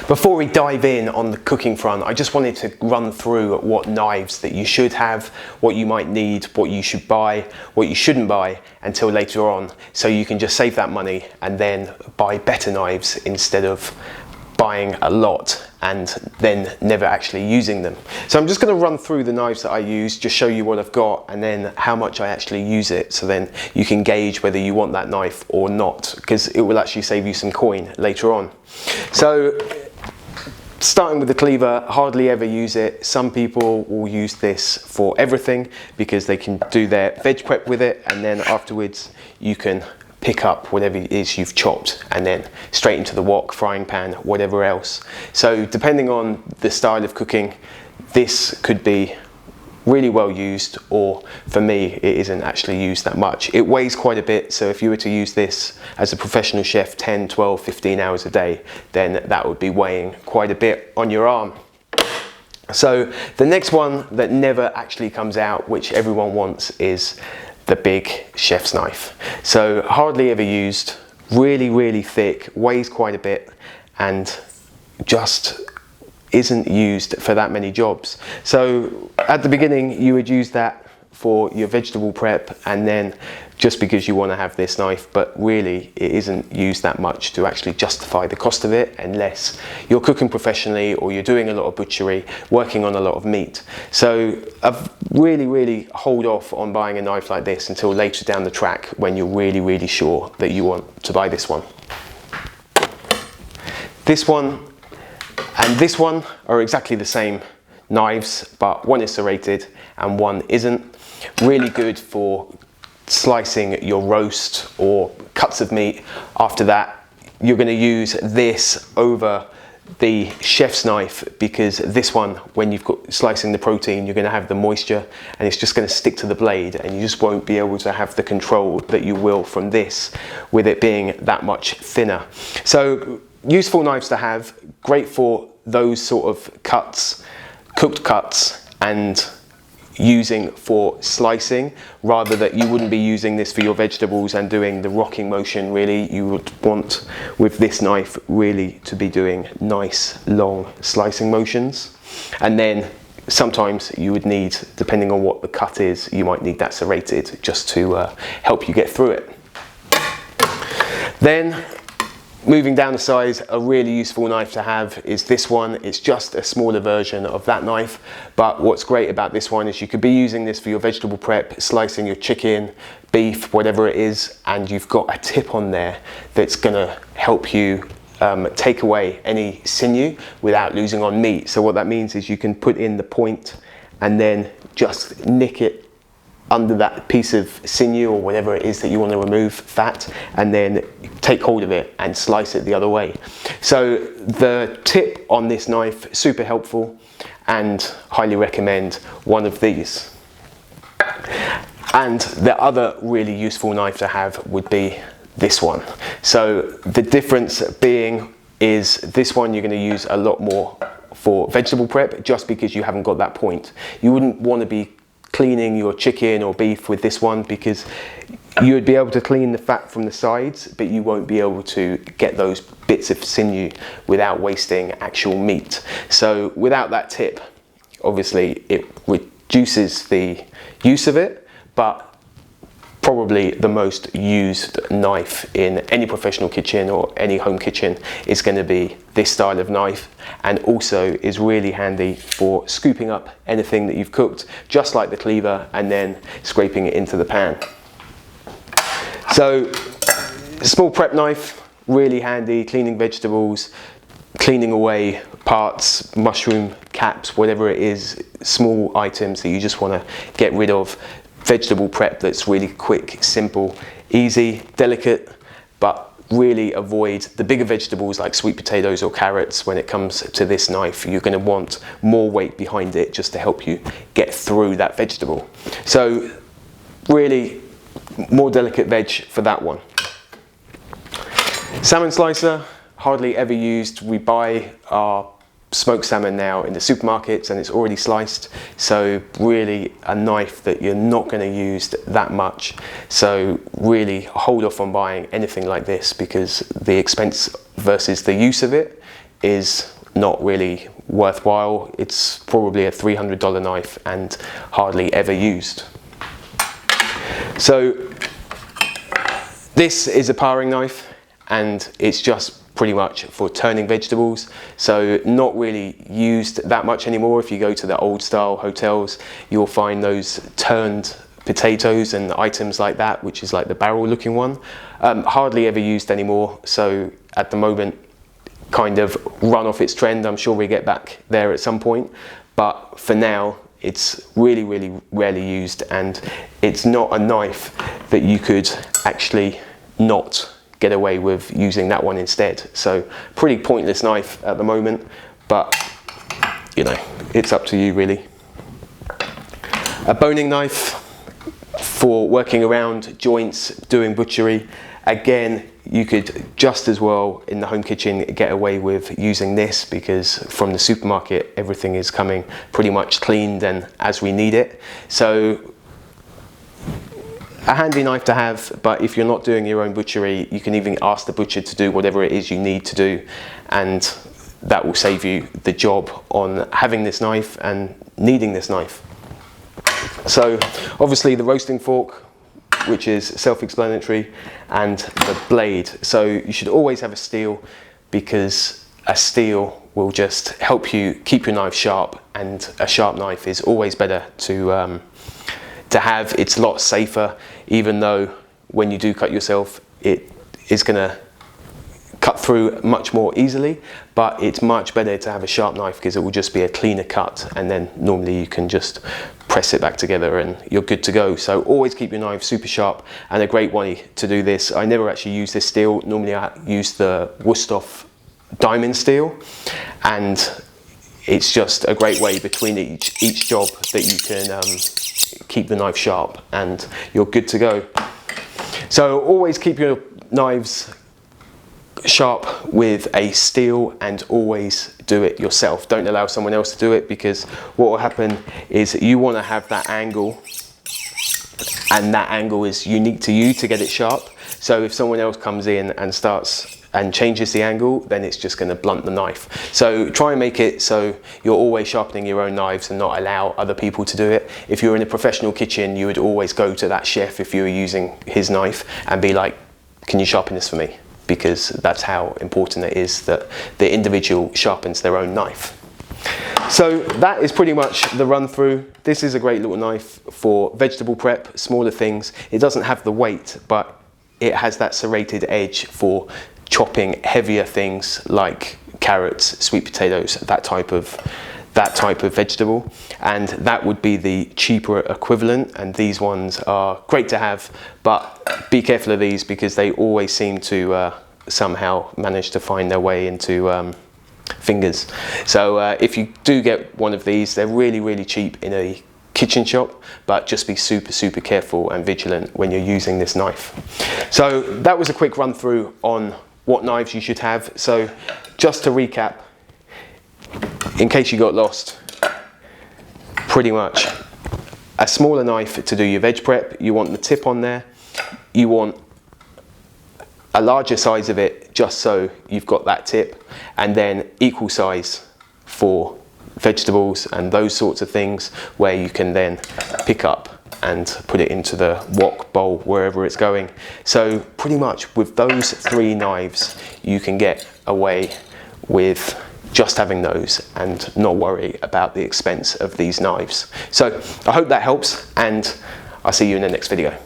Before we dive in on the cooking front, I just wanted to run through what knives that you should have, what you might need, what you should buy, what you shouldn't buy until later on, so you can just save that money and then buy better knives instead of buying a lot and then never actually using them. So I'm just going to run through the knives that I use, just show you what I've got and then how much I actually use it, so then you can gauge whether you want that knife or not, because it will actually save you some coin later on. So starting with the cleaver, hardly ever use it. Some people will use this for everything because they can do their veg prep with it, and then afterwards you can pick up whatever it is you've chopped and then straight into the wok, frying pan, whatever else. So depending on the style of cooking, this could be really well used, or for me it isn't actually used that much. It weighs quite a bit, so if you were to use this as a professional chef 10, 12, 15 hours a day, then that would be weighing quite a bit on your arm. So the next one that never actually comes out, which everyone wants, is the big chef's knife. So hardly ever used, really thick, weighs quite a bit, and just isn't used for that many jobs. So at the beginning you would use that for your vegetable prep, and then just because you want to have this knife, but really it isn't used that much to actually justify the cost of it unless you're cooking professionally or you're doing a lot of butchery, working on a lot of meat. So I've really hold off on buying a knife like this until later down the track when you're really sure that you want to buy this one. This one and this one are exactly the same knives, but one is serrated and one isn't. Really good for slicing your roast or cuts of meat. After that, you're going to use this over the chef's knife, because this one, when you've got slicing the protein, you're going to have the moisture and it's just going to stick to the blade, and you just won't be able to have the control that you will from this with it being that much thinner. So useful knives to have, great for those sort of cuts, cooked cuts, and using for slicing, rather that you wouldn't be using this for your vegetables and doing the rocking motion. Really, you would want with this knife really to be doing nice long slicing motions. And then sometimes you would need, depending on what the cut is, you might need that serrated just to help you get through it. Then moving down the size, a really useful knife to have is this one. It's just a smaller version of that knife, but what's great about this one is you could be using this for your vegetable prep, slicing your chicken, beef, whatever it is, and you've got a tip on there that's going to help you take away any sinew without losing on meat. So what that means is you can put in the point and then just nick it under that piece of sinew or whatever it is that you want to remove, fat, and then take hold of it and slice it the other way. So the tip on this knife, super helpful, and highly recommend one of these. And the other really useful knife to have would be this one. So the difference being is this one you're going to use a lot more for vegetable prep, just because you haven't got that point. You wouldn't want to be cleaning your chicken or beef with this one, because you would be able to clean the fat from the sides, but you won't be able to get those bits of sinew without wasting actual meat. So without that tip, obviously it reduces the use of it, but probably the most used knife in any professional kitchen or any home kitchen is going to be this style of knife, and also is really handy for scooping up anything that you've cooked, just like the cleaver, and then scraping it into the pan. So small prep knife, really handy, cleaning vegetables, cleaning away parts, mushroom caps, whatever it is, small items that you just want to get rid of. Vegetable prep that's really quick, simple, easy, delicate, but really avoid the bigger vegetables like sweet potatoes or carrots. When it comes to this knife, you're going to want more weight behind it just to help you get through that vegetable. So really more delicate veg for that one. Salmon slicer, hardly ever used. We buy our smoked salmon now in the supermarkets and it's already sliced, so really a knife that you're not going to use that much. So really hold off on buying anything like this, because the expense versus the use of it is not really worthwhile. It's probably a $300 knife and hardly ever used. So this is a paring knife, and it's just pretty much for turning vegetables, so not really used that much anymore. If you go to the old style hotels, you'll find those turned potatoes and items like that, which is like the barrel looking one. Hardly ever used anymore, so at the moment kind of run off its trend. I'm sure we get back there at some point, but for now it's really rarely used, and it's not a knife that you could actually not get away with using that one instead. So pretty pointless knife at the moment, but you know, it's up to you really. A boning knife for working around joints, doing butchery. Again, you could just as well in the home kitchen get away with using this, because from the supermarket everything is coming pretty much cleaned and as we need it. So a handy knife to have, but if you're not doing your own butchery, you can even ask the butcher to do whatever it is you need to do, and that will save you the job on having this knife and needing this knife. So obviously the roasting fork, which is self-explanatory, and the blade. So you should always have a steel, because a steel will just help you keep your knife sharp, and a sharp knife is always better to have. It's a lot safer, even though when you do cut yourself, it is going to cut through much more easily, but it's much better to have a sharp knife, because it will just be a cleaner cut, and then normally you can just press it back together and you're good to go. So always keep your knife super sharp, and a great way to do this, I never actually use this steel. Normally I use the Wusthof diamond steel, and it's just a great way between each job that you can keep the knife sharp and you're good to go. So always keep your knives sharp with a steel, and always do it yourself. Don't allow someone else to do it, because what will happen is you want to have that angle, and that angle is unique to you to get it sharp. So if someone else comes in and starts and changes the angle, then it's just going to blunt the knife. So try and make it so you're always sharpening your own knives and not allow other people to do it. If you're in a professional kitchen, you would always go to that chef if you were using his knife and be like, can you sharpen this for me? Because that's how important it is that the individual sharpens their own knife. So that is pretty much the run through. This is a great little knife for vegetable prep, smaller things. It doesn't have the weight, but it has that serrated edge for chopping heavier things like carrots, sweet potatoes, that type of vegetable, and that would be the cheaper equivalent. And these ones are great to have, but be careful of these, because they always seem to somehow manage to find their way into fingers. So if you do get one of these, they're really cheap in a kitchen shop, but just be super careful and vigilant when you're using this knife. So that was a quick run through on what knives you should have. So just to recap, in case you got lost, pretty much a smaller knife to do your veg prep. You want the tip on there. You want a larger size of it, just so you've got that tip, and then equal size for vegetables and those sorts of things, where you can then pick up and put it into the wok, bowl, wherever it's going. So pretty much with those 3 knives, you can get away with just having those and not worry about the expense of these knives. So I hope that helps, and I'll see you in the next video.